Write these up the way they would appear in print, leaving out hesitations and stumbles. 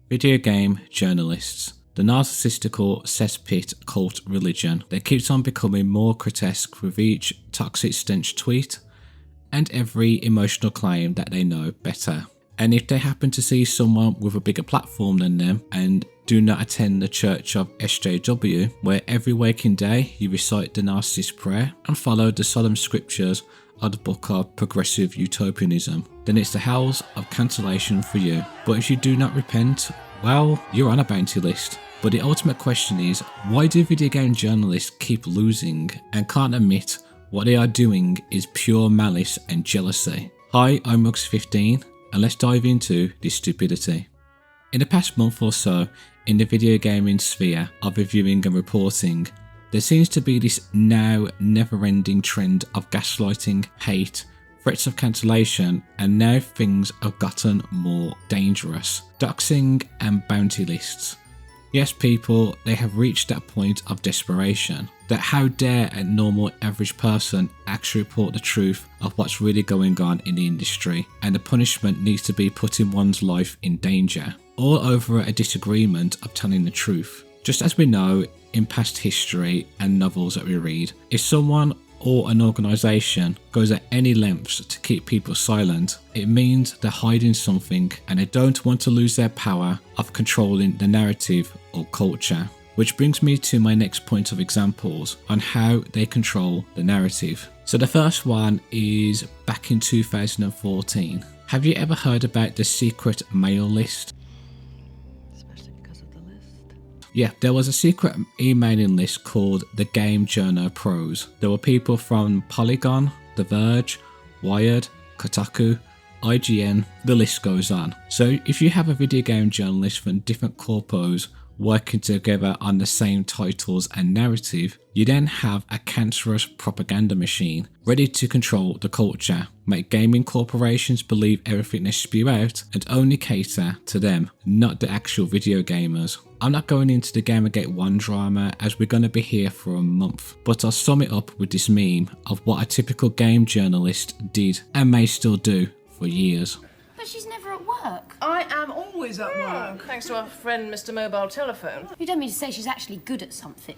Video game journalists. The narcissistical cesspit cult religion that keeps on becoming more grotesque with each toxic stench tweet and every emotional claim that they know better. And if they happen to see someone with a bigger platform than them and do not attend the church of SJW, where every waking day you recite the narcissist prayer and follow the solemn scriptures of the book of progressive utopianism, then it's the hells of cancellation for you. But if you do not repent, well, you're on a bounty list. But the ultimate question is, why do video game journalists keep losing and can't admit what they are doing is pure malice and jealousy? Hi, I'm Muggs15 and let's dive into this stupidity. In the past month or so, in the video gaming sphere of reviewing and reporting, there seems to be this now never-ending trend of gaslighting, hate, threats of cancellation, and now things have gotten more dangerous. Doxing and bounty lists. Yes, people, they have reached that point of desperation, that how dare a normal average person actually report the truth of what's really going on in the industry, and the punishment needs to be putting one's life in danger, all over a disagreement of telling the truth. Just as we know in past history and novels that we read, if someone or an organisation goes at any lengths to keep people silent, it means they're hiding something and they don't want to lose their power of controlling the narrative or culture. Which brings me to my next point of examples on how they control the narrative. So the first one is back in 2014. Have you ever heard about the secret mail list? Yeah, there was a secret emailing list called the Game Journo Pros. There were people from Polygon, The Verge, Wired, Kotaku, IGN, the list goes on. So if you have a video game journalist from different corpos working together on the same titles and narrative, you then have a cancerous propaganda machine ready to control the culture, make gaming corporations believe everything they spew out and only cater to them, not the actual video gamers. I'm not going into the Gamergate 1 drama as we're going to be here for a month, but I'll sum it up with this meme of what a typical game journalist did and may still do for years. But she's never at work. I am always at work. Thanks to our friend Mr. Mobile Telephone. You don't mean to say she's actually good at something?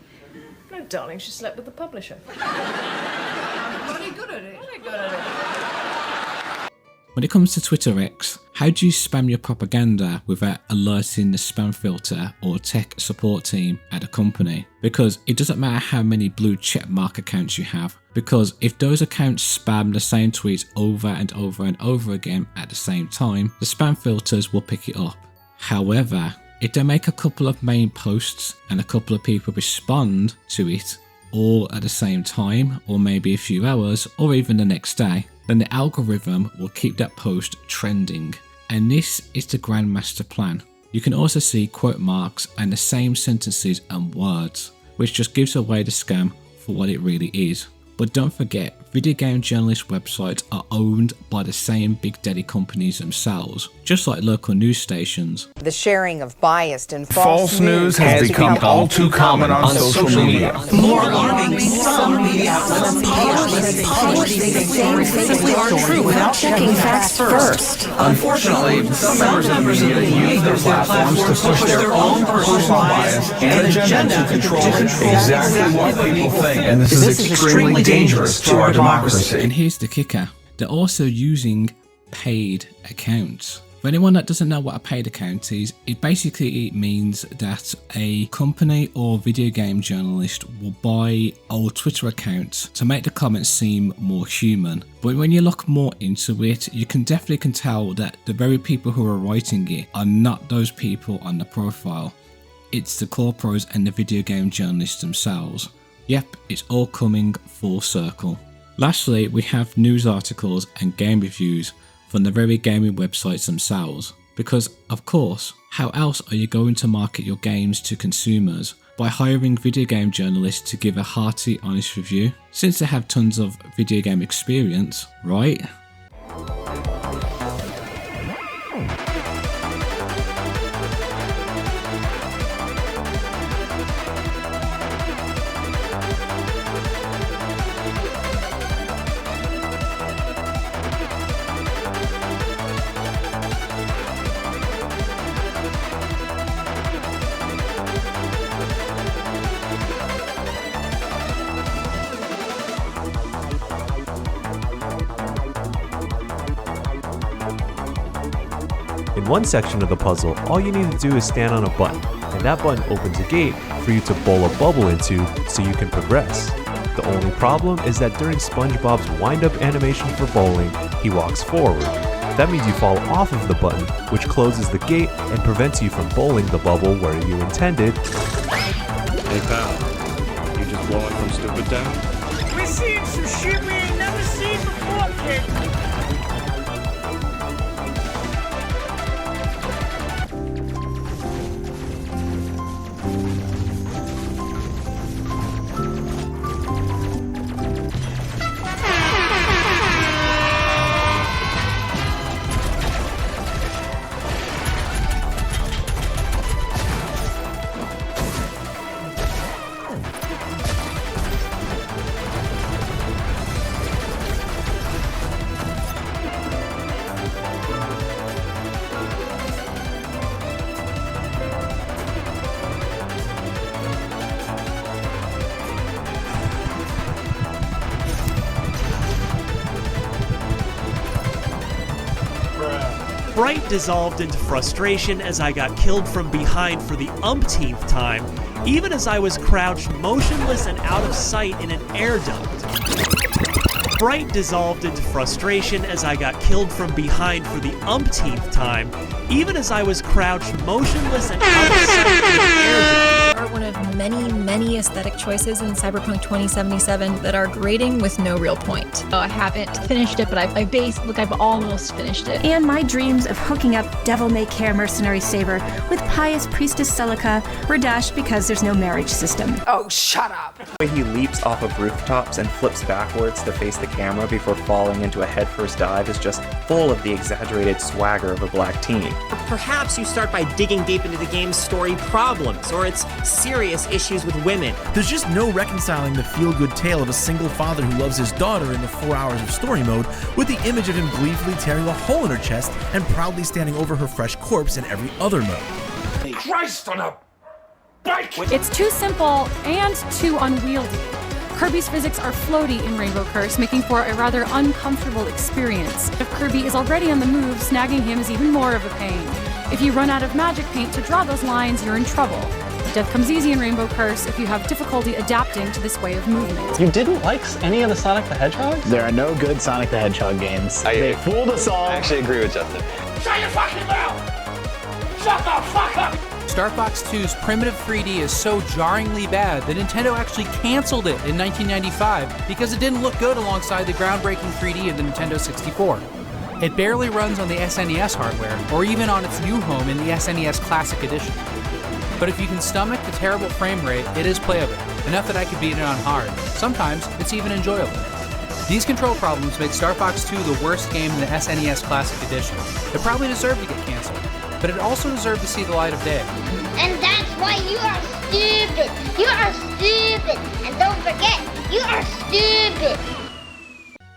No, darling, she slept with the publisher. I'm bloody good at it. Bloody good at it. When it comes to Twitter X, how do you spam your propaganda without alerting the spam filter or tech support team at a company? Because it doesn't matter how many blue checkmark accounts you have, because if those accounts spam the same tweets over and over and over again at the same time, the spam filters will pick it up. However, if they make a couple of main posts and a couple of people respond to it all at the same time, or maybe a few hours, or even the next day, then the algorithm will keep that post trending. And this is the grand master plan. You can also see quote marks and the same sentences and words, which just gives away the scam for what it really is. But don't forget, video game journalist websites are owned by the same big daddy companies themselves, just like local news stations. The sharing of biased and false news has become all too common on social media. More alarming, some media outlets publish things simply aren't true without checking facts first. Unfortunately, some members of the media use their platforms to push their own personal bias and agenda to control exactly what people think. And this is extremely dangerous to our democracy. And here's the kicker. They're also using paid accounts. For anyone that doesn't know what a paid account is, it basically means that a company or video game journalist will buy old Twitter accounts to make the comments seem more human. But when you look more into it, you can definitely tell that the very people who are writing it are not those people on the profile. It's the corporos and the video game journalists themselves. Yep, it's all coming full circle. Lastly, we have news articles and game reviews from the very gaming websites themselves. Because, of course, how else are you going to market your games to consumers? By hiring video game journalists to give a hearty, honest review? Since they have tons of video game experience, right? one section of the puzzle, all you need to do is stand on a button, and that button opens a gate for you to bowl a bubble into so you can progress. The only problem is that during SpongeBob's wind-up animation for bowling, he walks forward. That means you fall off of the button, which closes the gate and prevents you from bowling the bubble where you intended. Hey pal, you just blowing some stupid down? We're seeing some shit we ain't never seen before, kid. Fright dissolved into frustration as I got killed from behind for the umpteenth time, even as I was crouched motionless and out of sight in an air duct. Fright dissolved into frustration as I got killed from behind for the umpteenth time, even as I was crouched motionless and out of sight in an air duct. Are one of many aesthetic choices in Cyberpunk 2077 that are grating with no real point. Oh, I haven't finished it, but I've almost finished it. And my dreams of hooking up devil-may-care mercenary saber with pious priestess Celica were dashed because there's no marriage system. Oh, shut up! The way he leaps off of rooftops and flips backwards to face the camera before falling into a headfirst dive is just full of the exaggerated swagger of a black teen. Perhaps you start by digging deep into the game's story problems, or its serious issues with women. There's just no reconciling the feel-good tale of a single father who loves his daughter in the 4 hours of story mode with the image of him gleefully tearing a hole in her chest and proudly standing over her fresh corpse in every other mode. Christ on a bike! It's too simple and too unwieldy. Kirby's physics are floaty in Rainbow Curse, making for a rather uncomfortable experience. If Kirby is already on the move, snagging him is even more of a pain. If you run out of magic paint to draw those lines, you're in trouble. Death comes easy in Rainbow Curse if you have difficulty adapting to this way of movement. You didn't like any of the Sonic the Hedgehogs? There are no good Sonic the Hedgehog games. They fooled us all. I actually agree with Justin. Shut your fucking mouth! Shut the fuck up! Star Fox 2's primitive 3D is so jarringly bad that Nintendo actually canceled it in 1995 because it didn't look good alongside the groundbreaking 3D of the Nintendo 64. It barely runs on the SNES hardware, or even on its new home in the SNES Classic Edition. But if you can stomach the terrible frame rate, it is playable, enough that I could beat it on hard. Sometimes, it's even enjoyable. These control problems make Star Fox 2 the worst game in the SNES Classic Edition. It probably deserved to get canceled, but it also deserved to see the light of day. And that's why you are stupid! You are stupid! And don't forget, you are stupid!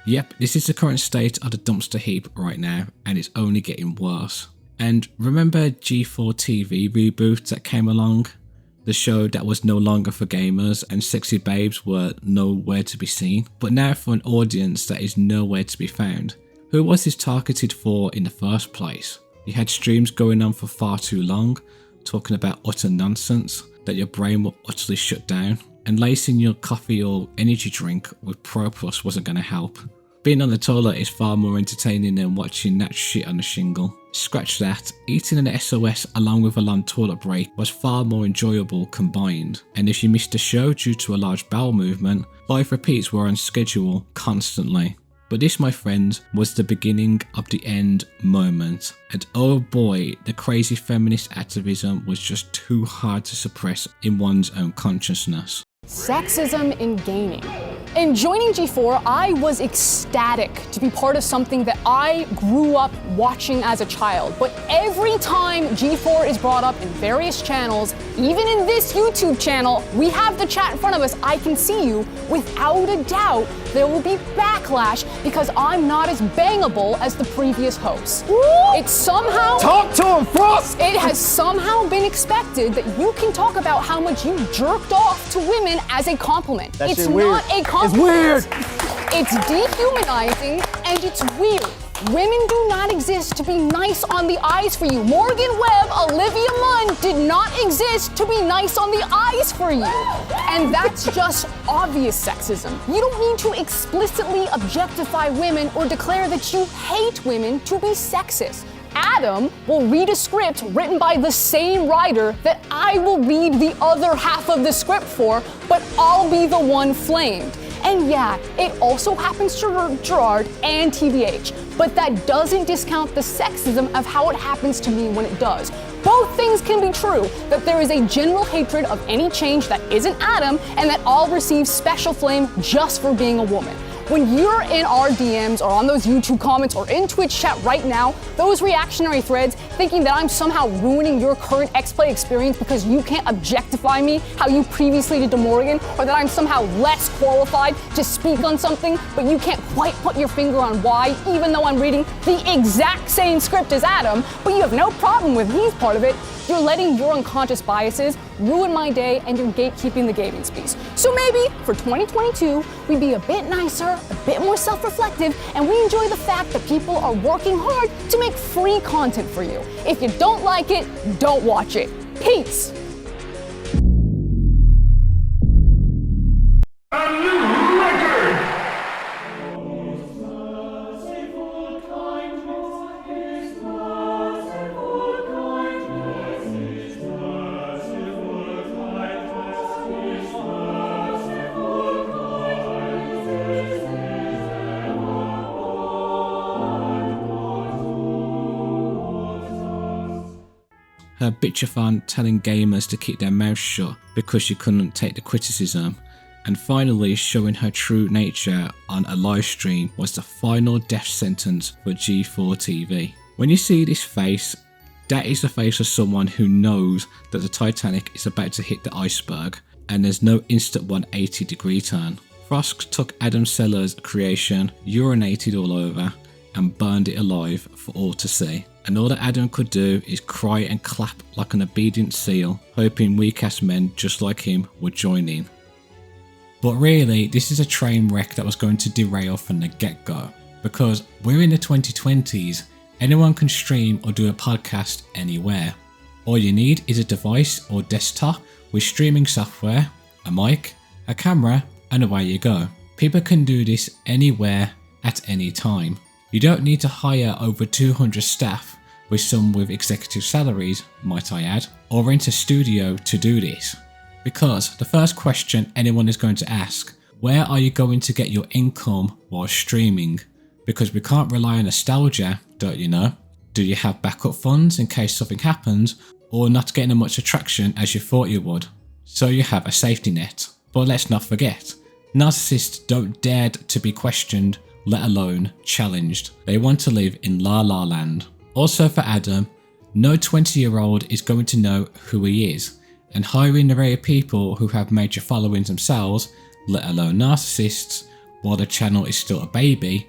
Yep, this is the current state of the dumpster heap right now, and it's only getting worse. And remember G4 TV reboot that came along? The show that was no longer for gamers and sexy babes were nowhere to be seen, but now for an audience that is nowhere to be found. Who was this targeted for in the first place? You had streams going on for far too long, talking about utter nonsense, that your brain will utterly shut down, and lacing your coffee or energy drink with Pro Plus wasn't going to help. Being on the toilet is far more entertaining than watching that shit on the shingle. Scratch that, eating an SOS along with a long toilet break was far more enjoyable combined, and if you missed a show due to a large bowel movement, live repeats were on schedule constantly. But this, my friends, was the beginning of the end moment, and oh boy, the crazy feminist activism was just too hard to suppress in one's own consciousness. Sexism in gaming. In joining G4, I was ecstatic to be part of something that I grew up watching as a child. But every time G4 is brought up in various channels, even in this YouTube channel, we have the chat in front of us, I can see you, without a doubt, there will be backlash because I'm not as bangable as the previous hosts. It's somehow... Talk to him, Frost! It has somehow been expected that you can talk about how much you jerked off to women as a compliment. That it's shit not weird. a compliment. It's weird. It's dehumanizing and it's weird. Women do not exist to be nice on the eyes for you. Morgan Webb, Olivia Munn did not exist to be nice on the eyes for you. And that's just obvious sexism. You don't need to explicitly objectify women or declare that you hate women to be sexist. Adam will read a script written by the same writer that I will read the other half of the script for, but I'll be the one flamed. And yeah, it also happens to Gerard and TBH, but that doesn't discount the sexism of how it happens to me when it does. Both things can be true, that there is a general hatred of any change that isn't Adam, and that I'll receive special flame just for being a woman. When you're in our DMs or on those YouTube comments or in Twitch chat right now, those reactionary threads thinking that I'm somehow ruining your current X-Play experience because you can't objectify me how you previously did to Morgan, or that I'm somehow less qualified to speak on something, but you can't quite put your finger on why, even though I'm reading the exact same script as Adam, but you have no problem with he's part of it, you're letting your unconscious biases ruin my day and you're gatekeeping the gaming space. So maybe for 2022, we be a bit nicer, a bit more self-reflective, and we enjoy the fact that people are working hard to make free content for you. If you don't like it, don't watch it. Peace. Her bitchathon telling gamers to keep their mouths shut because she couldn't take the criticism, and finally showing her true nature on a live stream was the final death sentence for G4 TV. When you see this face, that is the face of someone who knows that the Titanic is about to hit the iceberg and there's no instant 180-degree turn. Frost took Adam Seller's creation, urinated all over, and burned it alive for all to see. And all that Adam could do is cry and clap like an obedient seal, hoping weak-ass men just like him would join in. But really, this is a train wreck that was going to derail from the get-go, because we're in the 2020s, anyone can stream or do a podcast anywhere. All you need is a device or desktop with streaming software, a mic, a camera, and away you go. People can do this anywhere at any time. You don't need to hire over 200 staff, with some with executive salaries, might I add, or rent a studio to do this. Because the first question anyone is going to ask, where are you going to get your income while streaming? Because we can't rely on nostalgia, don't you know? Do you have backup funds in case something happens, or not getting as much attraction as you thought you would? So you have a safety net. But let's not forget, narcissists don't dare to be questioned, let alone challenged. They want to live in La La Land. Also for Adam, no 20-year-old is going to know who he is, and hiring the rare people who have major followings themselves, let alone narcissists, while the channel is still a baby,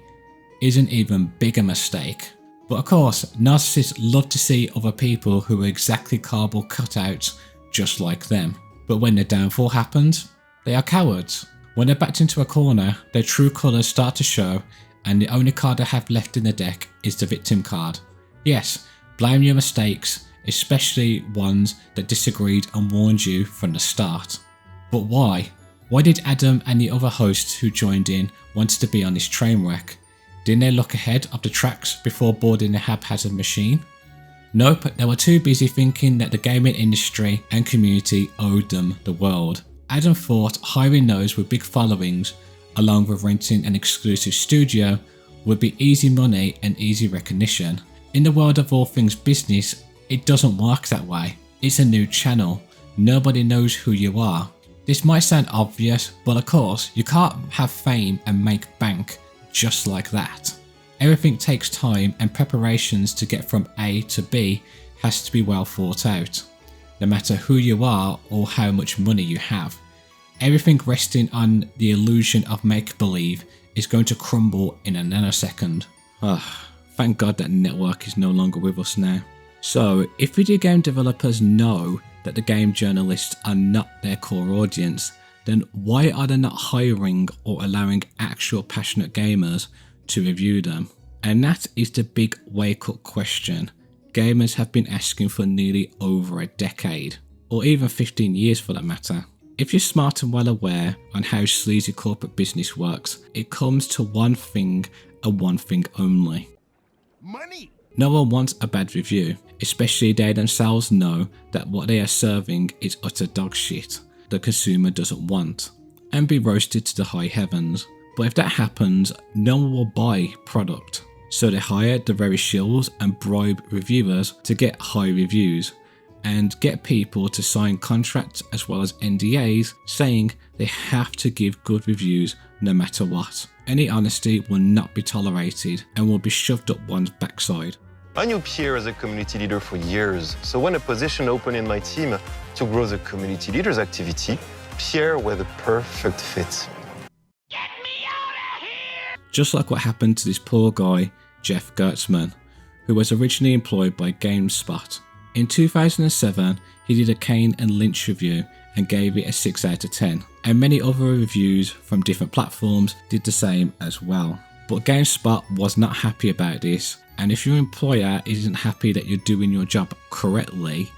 is an even bigger mistake. But of course, narcissists love to see other people who are exactly cardboard cutouts just like them. But when the downfall happens, they are cowards. When they're backed into a corner, their true colours start to show, and the only card they have left in the deck is the victim card. Yes, blame your mistakes, especially ones that disagreed and warned you from the start. But why? Why did Adam and the other hosts who joined in want to be on this train wreck? Didn't they look ahead of the tracks before boarding the haphazard machine? Nope, they were too busy thinking that the gaming industry and community owed them the world. Adam thought hiring those with big followings, along with renting an exclusive studio, would be easy money and easy recognition. In the world of all things business, it doesn't work that way. It's a new channel. Nobody knows who you are. This might sound obvious, but of course, you can't have fame and make bank just like that. Everything takes time, and preparations to get from A to B has to be well thought out. No matter who you are or how much money you have. Everything resting on the illusion of make-believe is going to crumble in a nanosecond. Thank God that network is no longer with us now. So, if video game developers know that the game journalists are not their core audience, then why are they not hiring or allowing actual passionate gamers to review them? And that is the big wake-up question gamers have been asking for nearly over a decade, or even 15 years for that matter. If you're smart and well aware on how sleazy corporate business works, it comes to one thing and one thing only. Money! No one wants a bad review, especially they themselves know that what they are serving is utter dog shit the consumer doesn't want, and be roasted to the high heavens. But if that happens, no one will buy product. So they hire the very shills and bribe reviewers to get high reviews, and get people to sign contracts as well as NDAs saying they have to give good reviews no matter what. Any honesty will not be tolerated and will be shoved up one's backside. I knew Pierre as a community leader for years, so when a position opened in my team to grow the community leaders activity, Pierre was the perfect fit. Just like what happened to this poor guy, Jeff Gertzman, who was originally employed by GameSpot. In 2007, he did a Kane and Lynch review and gave it a 6 out of 10, and many other reviews from different platforms did the same as well. But GameSpot was not happy about this, and if your employer isn't happy that you're doing your job correctly,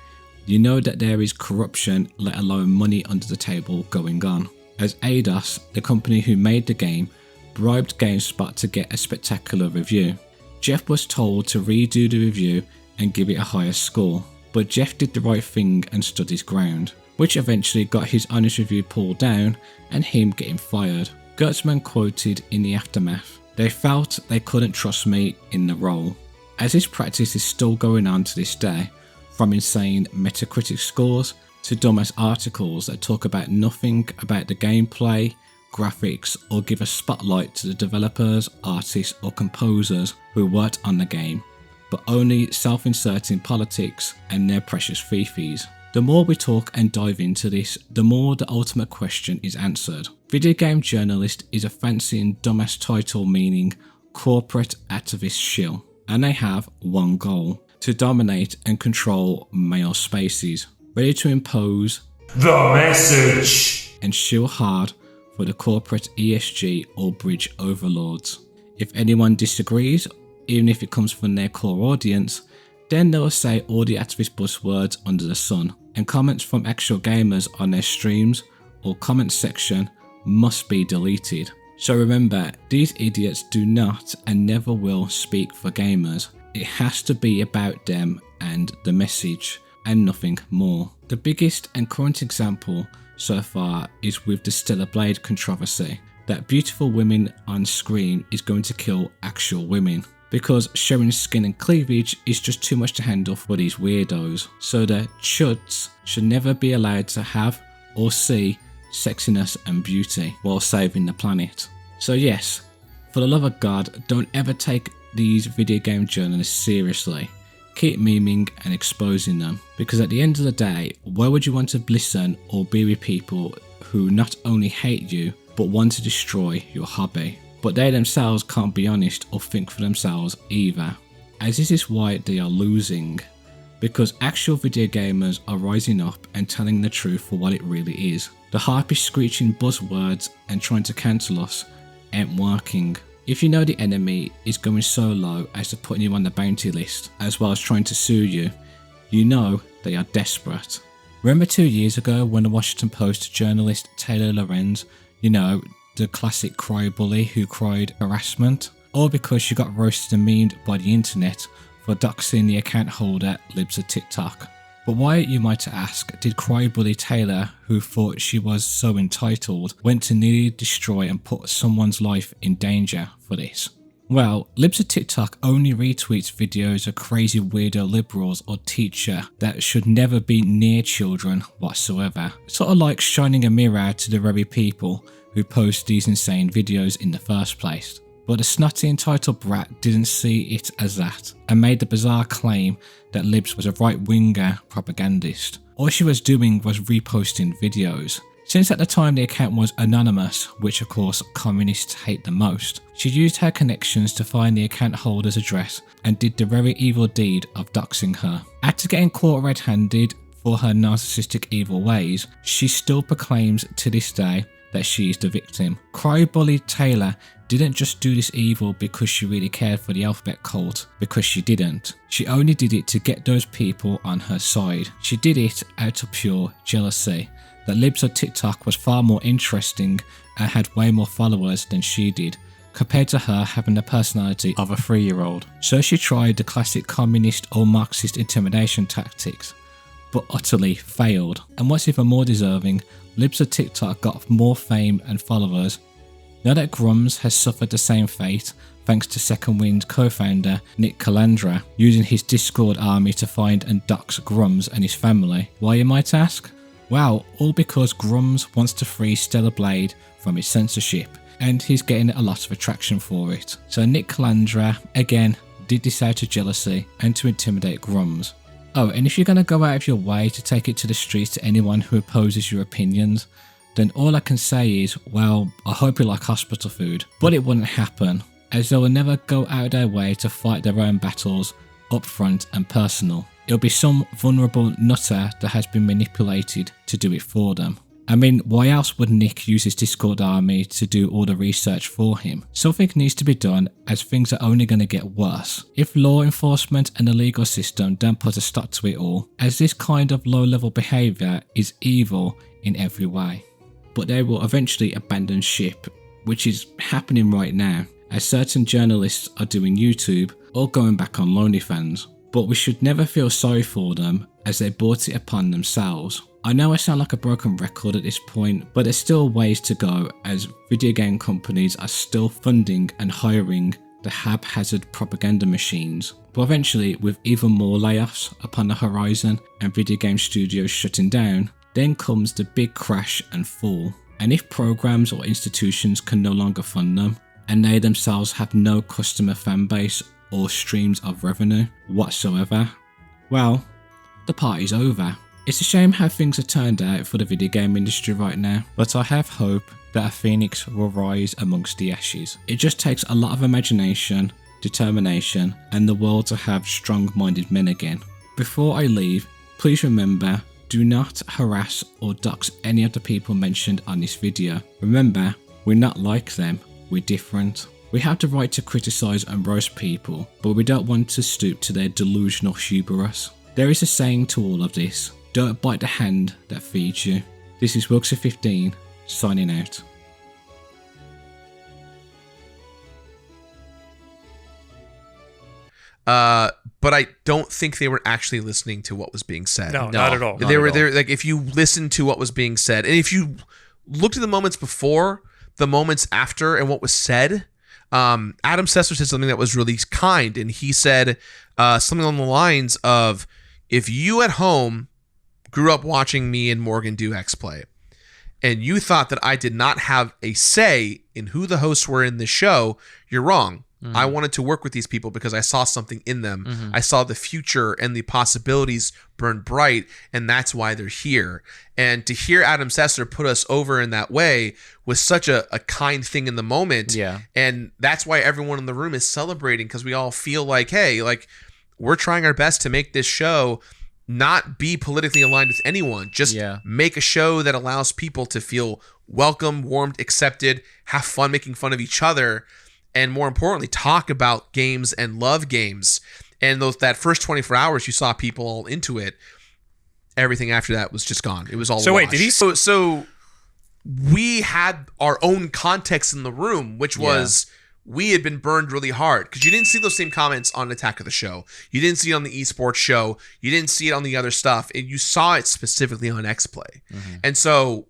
you know that there is corruption, let alone money under the table going on. As Eidos, the company who made the game, bribed GameSpot to get a spectacular review. Jeff was told to redo the review and give it a higher score, but Jeff did the right thing and stood his ground, which eventually got his honest review pulled down and him getting fired. Gertzman quoted in the aftermath, "They felt they couldn't trust me in the role." As this practice is still going on to this day, from insane Metacritic scores to dumbass articles that talk about nothing about the gameplay, graphics, or give a spotlight to the developers, artists, or composers who worked on the game, but only self-inserting politics and their precious fee-fees. The more we talk and dive into this, the more the ultimate question is answered. Video game journalist is a fancy and dumbass title meaning corporate activist shill, and they have one goal: to dominate and control male spaces, ready to impose the message and shill hard for the corporate ESG or bridge overlords. If anyone disagrees, even if it comes from their core audience, then they'll say all the activist buzzwords under the sun, and comments from actual gamers on their streams or comments section must be deleted. So remember, these idiots do not and never will speak for gamers. It has to be about them and the message, and nothing more. The biggest and current example so far is with the Stellar Blade controversy, that beautiful women on screen is going to kill actual women, because showing skin and cleavage is just too much to handle for these weirdos. So the chuds should never be allowed to have or see sexiness and beauty while saving the planet. So yes, for the love of God, don't ever take these video game journalists seriously. Keep memeing and exposing them, because at the end of the day, why would you want to listen or be with people who not only hate you but want to destroy your hobby? But they themselves can't be honest or think for themselves either, as this is why they are losing, because actual video gamers are rising up and telling the truth for what it really is. The hype screeching buzzwords and trying to cancel us ain't working. If you know the enemy is going so low as to putting you on the bounty list as well as trying to sue you, you know they are desperate. Remember 2 years ago when the Washington Post journalist Taylor Lorenz, you know, the classic cry bully who cried harassment, all because she got roasted and memed by the internet for doxing the account holder Libs of TikTok. But why, you might ask, did cry bully Taylor, who thought she was so entitled, went to nearly destroy and put someone's life in danger for this? Well, Libs of TikTok only retweets videos of crazy weirdo liberals or teacher that should never be near children whatsoever. Sort of like shining a mirror to the very people who post these insane videos in the first place. But the snotty entitled brat didn't see it as that, and made the bizarre claim that Libs was a right-winger propagandist. All she was doing was reposting videos. Since at the time the account was anonymous, which of course communists hate the most, she used her connections to find the account holder's address and did the very evil deed of doxing her. After getting caught red-handed for her narcissistic evil ways, she still proclaims to this day that she is the victim. Crybully Taylor didn't just do this evil because she really cared for the alphabet cult, because she didn't. She only did it to get those people on her side. She did it out of pure jealousy. That Libs on TikTok was far more interesting and had way more followers than she did, compared to her having the personality of a 3-year-old. So she tried the classic communist or Marxist intimidation tactics, but utterly failed. And what's even more deserving, Libs on TikTok got more fame and followers. Now that Grums has suffered the same fate thanks to Second Wind co-founder Nick Calandra using his Discord army to find and dox Grums and his family. Why, you might ask? Well, all because Grums wants to free Stellar Blade from his censorship, and he's getting a lot of attraction for it. So Nick Calandra, again, did this out of jealousy and to intimidate Grums. Oh, and if you're going to go out of your way to take it to the streets to anyone who opposes your opinions, then all I can say is, well, I hope you like hospital food. But it wouldn't happen, as they will never go out of their way to fight their own battles up front and personal. It'll be some vulnerable nutter that has been manipulated to do it for them. I mean, why else would Nick use his Discord army to do all the research for him? Something needs to be done, as things are only going to get worse. If law enforcement and the legal system don't put a stop to it all, as this kind of low-level behaviour is evil in every way. But they will eventually abandon ship, which is happening right now, as certain journalists are doing YouTube or going back on OnlyFans. But we should never feel sorry for them, as they brought it upon themselves. I know I sound like a broken record at this point, but there's still ways to go, as video game companies are still funding and hiring the haphazard propaganda machines. But eventually, with even more layoffs upon the horizon and video game studios shutting down, then comes the big crash and fall. And if programs or institutions can no longer fund them, and they themselves have no customer fan base or streams of revenue whatsoever, well, the party's over. It's a shame how things have turned out for the video game industry right now, but I have hope that a phoenix will rise amongst the ashes. It just takes a lot of imagination, determination, and the world to have strong-minded men again. Before I leave, please remember, do not harass or dox any of the people mentioned on this video. Remember, we're not like them, we're different. We have the right to criticise and roast people, but we don't want to stoop to their delusional hubris. There is a saying to all of this: don't bite the hand that feeds you. This is Wilkser15, signing out. But I don't think they were actually listening to what was being said. No, not at all. They were there. Like, if you listened to what was being said, and if you looked at the moments before, the moments after, and what was said, Adam Sessler said something that was really kind, and he said something along the lines of, if you at home grew up watching me and Morgan do X-Play, and you thought that I did not have a say in who the hosts were in the show, you're wrong. Mm-hmm. I wanted to work with these people because I saw something in them. Mm-hmm. I saw the future and the possibilities burn bright, and that's why they're here. And to hear Adam Sessler put us over in that way was such a kind thing in the moment. Yeah. And that's why everyone in the room is celebrating, because we all feel like, hey, like, we're trying our best to make this show not be politically aligned with anyone. Just make a show that allows people to feel welcome, warmed, accepted, have fun making fun of each other, and more importantly, talk about games and love games. And that first 24 hours, you saw people all into it. Everything after that was just gone. It was all so a wait, wash. did he? So we had our own context in the room, which was we had been burned really hard, because you didn't see those same comments on Attack of the Show. You didn't see it on the esports show. You didn't see it on the other stuff. And you saw it specifically on X-Play. Mm-hmm. And so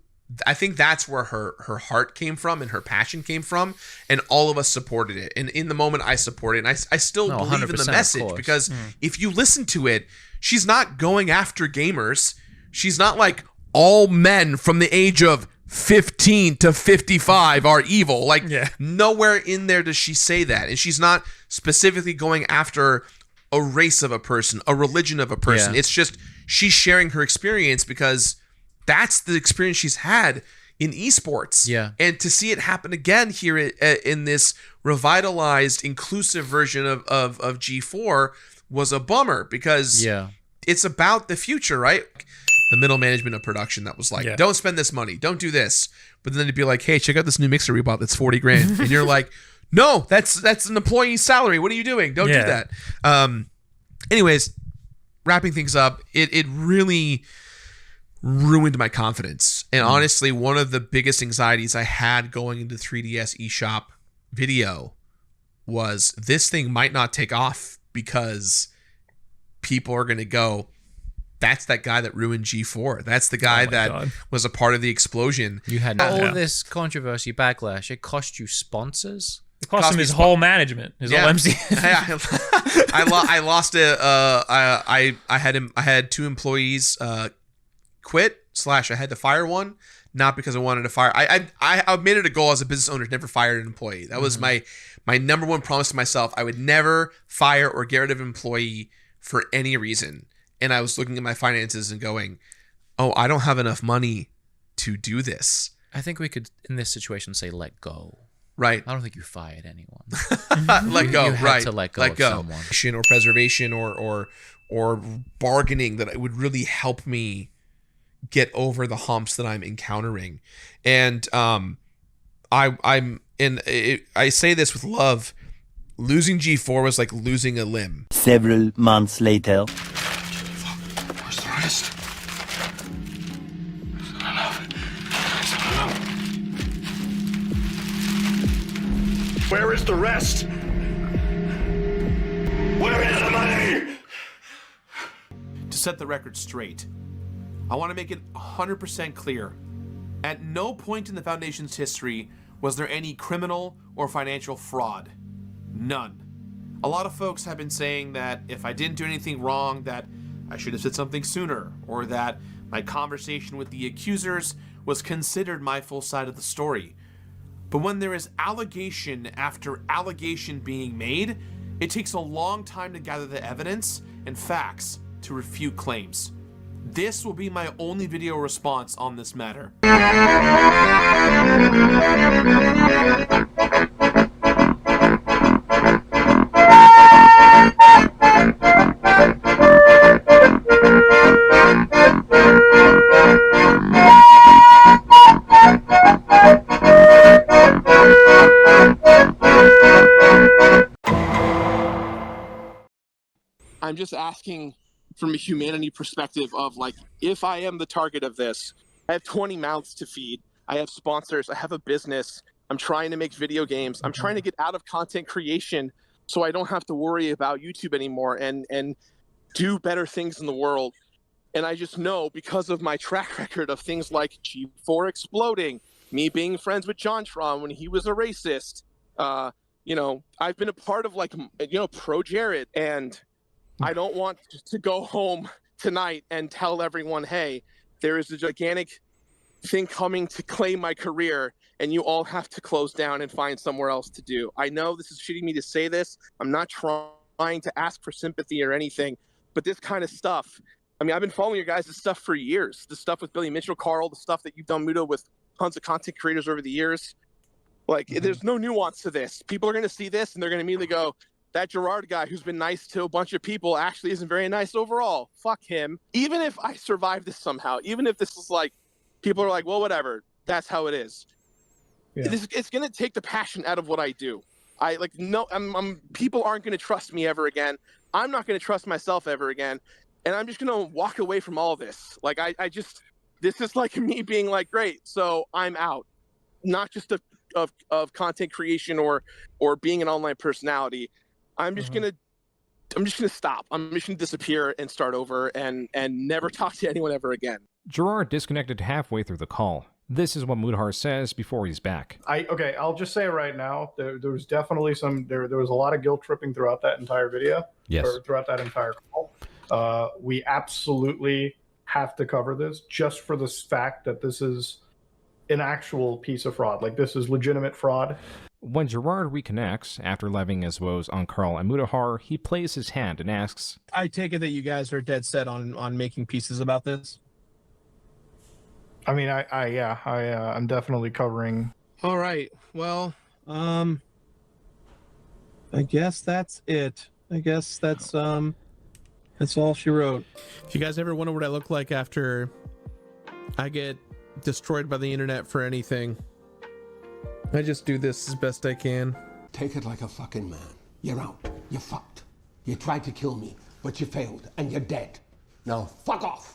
I think that's where her heart came from and her passion came from, and all of us supported it. And in the moment, I supported it. And I still believe in the message, because if you listen to it, she's not going after gamers. She's not like all men from the age of 15 to 55 are evil. Like, nowhere in there does she say that. And she's not specifically going after a race of a person, a religion of a person. It's just she's sharing her experience, because that's the experience she's had in esports. And to see it happen again here in this revitalized, inclusive version of G4 was a bummer, because it's about the future, right? the middle management of production that was like, don't spend this money, don't do this. But then it'd be like, hey, check out this new mixer we bought that's 40 grand. And you're like, no, that's an employee's salary. What are you doing? Don't do that. Anyways, wrapping things up, it really ruined my confidence. And honestly, one of the biggest anxieties I had going into 3DS eShop video was this thing might not take off because people are going to go, that's that guy that ruined G4. That's the guy that was a part of the explosion. You had all this controversy, backlash. It cost you sponsors. It cost him his whole management, his whole MC. I lost it. I had 2 employees quit / I had to fire one, not because I wanted to fire. I made it a goal as a business owner to never fire an employee. That was my number one promise to myself. I would never fire or get rid of an employee for any reason. And I was looking at my finances and going, oh, I don't have enough money to do this. I think we could, in this situation, say let go. Right. I don't think you fired anyone. Let go. You had right. to let go. Let go. Of someone. Or preservation or bargaining that would really help me get over the humps that I'm encountering. And I say this with love. Losing G4 was like losing a limb. Several months later. Where's the rest? Where is the rest? Where is the money? To set the record straight, I want to make it 100% clear. At no point in the Foundation's history was there any criminal or financial fraud. None. A lot of folks have been saying that if I didn't do anything wrong, that I should have said something sooner, or that my conversation with the accusers was considered my full side of the story. But when there is allegation after allegation being made, it takes a long time to gather the evidence and facts to refute claims. This will be my only video response on this matter. I'm just asking from a humanity perspective of like, if I am the target of this, I have 20 mouths to feed. I have sponsors. I have a business. I'm trying to make video games. I'm trying to get out of content creation so I don't have to worry about YouTube anymore and do better things in the world. And I just know because of my track record of things like G4 exploding, me being friends with John Tron when he was a racist, I've been a part of Pro Jared, and I don't want to go home tonight and tell everyone, hey, there is a gigantic thing coming to claim my career, and you all have to close down and find somewhere else to do. I know this is shitty me to say this. I'm not trying to ask for sympathy or anything, but this kind of stuff, I mean, I've been following your guys' stuff for years. The stuff with Billy Mitchell, Carl, the stuff that you've done, Muto, with tons of content creators over the years. Like, there's no nuance to this. People are going to see this, and they're going to immediately go, that Gerard guy who's been nice to a bunch of people actually isn't very nice overall. Fuck him. Even if I survive this somehow, even if this is like, people are like, well, whatever, that's how it is. Yeah. It's going to take the passion out of what I do. People aren't going to trust me ever again. I'm not going to trust myself ever again. And I'm just going to walk away from all this. Like, this is like me being like, great, so I'm out. Not just of content creation or being an online personality. I'm just gonna stop. I'm just gonna disappear and start over and never talk to anyone ever again. Gerard disconnected halfway through the call. This is what Mudhar says before he's back. I'll just say right now, there was definitely there was a lot of guilt tripping throughout that entire video. Yes. Or throughout that entire call. We absolutely have to cover this just for the fact that this is an actual piece of fraud. Like, this is legitimate fraud. When Gerard reconnects, after levying his woes on Carl and Mudhar, he plays his hand and asks, I take it that you guys are dead set on making pieces about this? I mean, I'm definitely covering. All right. Well, I guess that's it. I guess that's That's all she wrote. If you guys ever wonder what I look like after I get destroyed by the internet for anything, I just do this as best I can. Take it like a fucking man. You're out. You're fucked. You tried to kill me, but you failed, and you're dead. Now, fuck off!